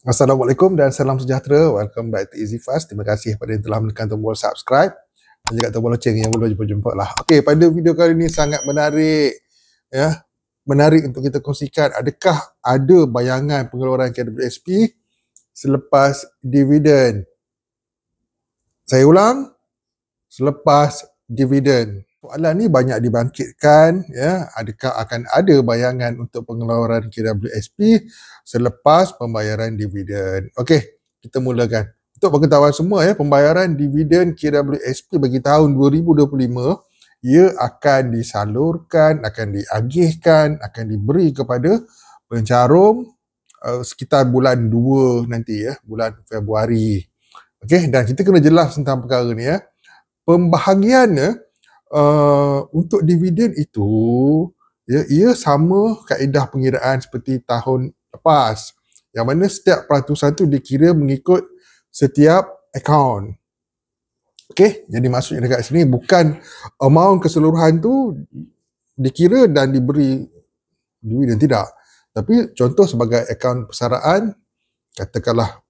Assalamualaikum dan salam sejahtera. Welcome back to Easy Fast. Terima kasih kepada yang telah menekan tombol subscribe dan juga tombol loceng yang belum jumpa lah. Okey, pada video kali ini sangat menarik, ya. Menarik untuk kita kongsikan. Adakah ada bayangan pengeluaran KWSP selepas dividen? Saya ulang, selepas dividen. Soalan ni banyak dibangkitkan, ya. Adakah akan ada bayangan untuk pengeluaran KWSP selepas pembayaran dividen? Okey, kita mulakan. Untuk pengetahuan semua, ya, pembayaran dividen KWSP bagi tahun 2025 ia akan disalurkan, akan diagihkan, akan diberi kepada pencarum sekitar bulan 2 nanti, ya, bulan Februari. Okey, dan kita kena jelas tentang perkara ni, ya. Pembahagiannya untuk dividen itu, ya, ia sama kaedah pengiraan seperti tahun lepas, yang mana setiap peratusan tu dikira mengikut setiap akaun. Okey, jadi maksudnya dekat sini bukan amount keseluruhan tu dikira dan diberi dividen, tidak. Tapi contoh sebagai akaun persaraan, katakanlah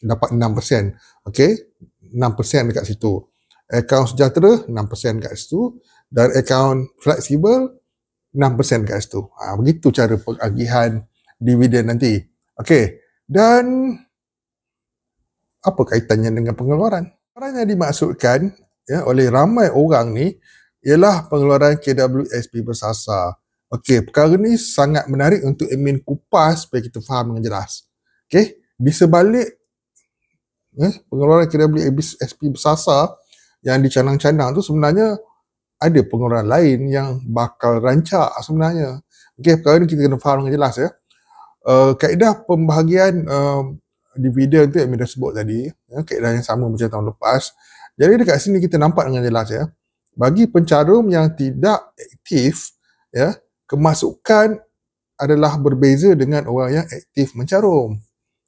dapat 6%. Okey, 6% dekat situ. Akaun sejahtera 6% kat situ, dan akaun fleksibel 6% kat situ. Begitu cara pengagihan dividen nanti. Okey, dan apa kaitannya dengan pengeluaran? Pengeluaran yang dimaksudkan, ya, oleh ramai orang ni ialah pengeluaran KWSP bersasar. Okey, perkara ni sangat menarik untuk admin kupas supaya kita faham dengan jelas. Okey, di sebalik, ya, pengeluaran KWSP bersasar yang dicanang-canang tu sebenarnya ada pengeluaran lain yang bakal rancak sebenarnya. Okey, perkara ni kita kena faham dengan jelas, ya. Kaedah pembahagian dividen tu yang kita sebut tadi, ya, kaedah yang sama macam tahun lepas. Jadi dekat sini kita nampak dengan jelas, ya. Bagi pencarum yang tidak aktif, ya, kemasukan adalah berbeza dengan orang yang aktif mencarum.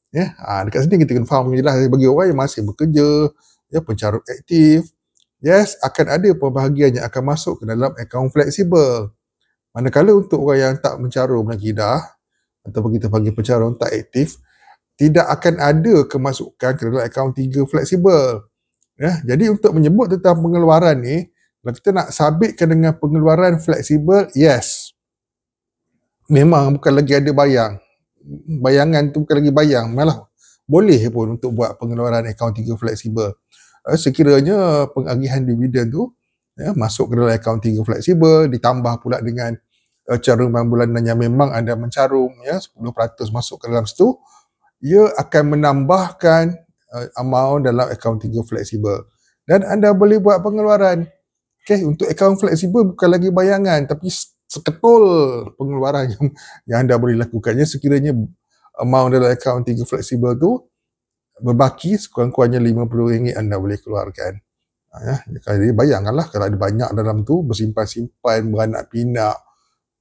Ya, dekat sini kita kena faham dengan jelas. Bagi orang yang masih bekerja, ya, pencarum aktif, yes, akan ada pembahagian yang akan masuk ke dalam akaun fleksibel. Manakala untuk orang yang tak mencarum lagi dah, ataupun kita panggil pencarum tak aktif, tidak akan ada kemasukan ke dalam akaun 3 fleksibel. Ya, jadi untuk menyebut tentang pengeluaran ni, kalau kita nak sabitkan dengan pengeluaran fleksibel, yes, memang bukan lagi ada bayangan tu bukan lagi bayang, malah boleh pun untuk buat pengeluaran akaun 3 fleksibel. Sekiranya pengagihan dividen tu, ya, masuk ke dalam akaun 3 fleksibel, ditambah pula dengan caruman bulanan yang memang anda mencarum, ya, 10% masuk ke dalam situ, ia akan menambahkan amount dalam akaun 3 fleksibel. Dan anda boleh buat pengeluaran. Okay, untuk akaun fleksibel bukan lagi bayangan, tapi seketul pengeluaran yang anda boleh lakukannya sekiranya amount dalam akaun 3 fleksibel tu berbaki sekurang-kurangnya RM50 anda boleh keluarkan. Ya, jadi bayangkanlah kalau ada banyak dalam tu, bersimpan-simpan, beranak pinak,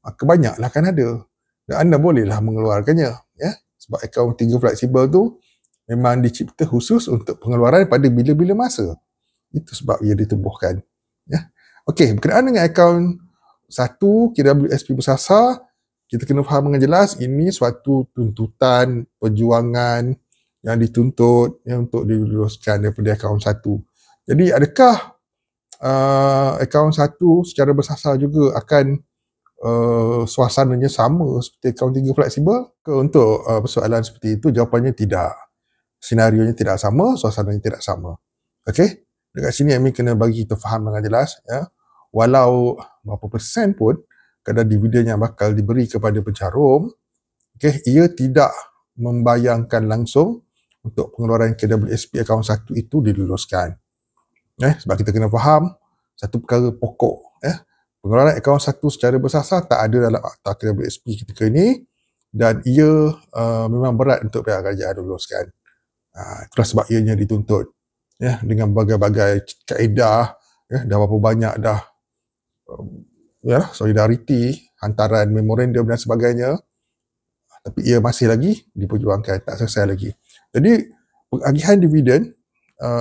maka banyaklah kan ada. Dan anda bolehlah mengeluarkannya, ya. Sebab akaun 3 fleksibel tu memang dicipta khusus untuk pengeluaran pada bila-bila masa. Itu sebab ia ditubuhkan. Ya. Okey, berkenaan dengan akaun 1 KWSP bersasar, kita kena faham dengan jelas ini suatu tuntutan perjuangan yang dituntut, ya, untuk diluluskan daripada akaun 1. Jadi adakah akaun 1 secara bersasar juga akan suasananya sama seperti akaun 3 fleksibel? Untuk persoalan seperti itu, jawapannya tidak. Senarionya tidak sama, suasananya tidak sama. Okey, dekat sini Amin kena bagi kita faham dengan jelas, ya. Walau berapa persen pun kadar dividen yang bakal diberi kepada pencarum, okey, ia tidak membayangkan langsung untuk pengeluaran KWSP akaun 1 itu diluluskan. Sebab kita kena faham satu perkara pokok, ya. Pengeluaran akaun 1 secara bersasar tak ada dalam akta KWSP ketika ini, dan ia memang berat untuk pihak kerajaan luluskan. Itulah sebab ianya dituntut, ya, dengan berbagai-bagai kaedah, ya, dah berapa banyak dah, ya, solidariti, hantaran memorandum dan sebagainya, tapi ia masih lagi diperjuangkan, tak selesai lagi. Jadi pengagihan dividen,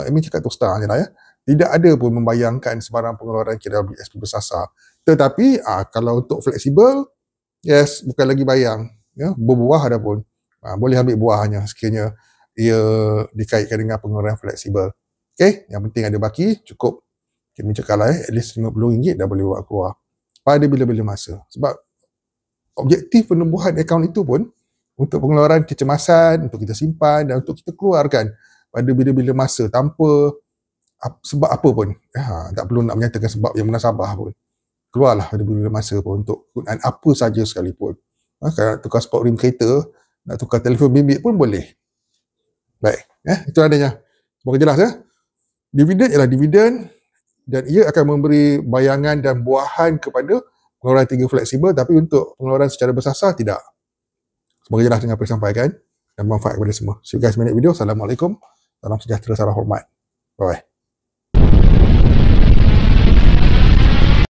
Amin cakap terus terang je lah, ya, tidak ada pun membayangkan sebarang pengeluaran KWSP bersasar. Tetapi kalau untuk fleksibel, yes, bukan lagi bayang, ya, berbuah ada pun. Boleh ambil buahnya sekiranya ia dikaitkan dengan pengeluaran fleksibel. Okay, yang penting ada baki, cukup kami cakap lah at least RM50 dah boleh buat keluar pada bila-bila masa. Sebab objektif penubuhan akaun itu pun untuk pengeluaran kecemasan, untuk kita simpan dan untuk kita keluarkan pada bila-bila masa tanpa sebab apa pun. Tak perlu nak menyatakan sebab yang munasabah pun. Keluarlah pada bila-bila masa pun untuk kegunaan apa saja sekalipun. Kalau nak tukar sport rim kereta, nak tukar telefon bimbit pun boleh. Baik, itu adanya. Semoga jelas ya. Dividen ialah dividen dan ia akan memberi bayangan dan buahan kepada pengeluaran 3 fleksibel, tapi untuk pengeluaran secara bersasar tidak. Semoga jelas dengan apa yang sampaikan dan bermanfaat kepada semua. See you guys in the next video. Assalamualaikum. Salam sejahtera, salam hormat. Bye-bye.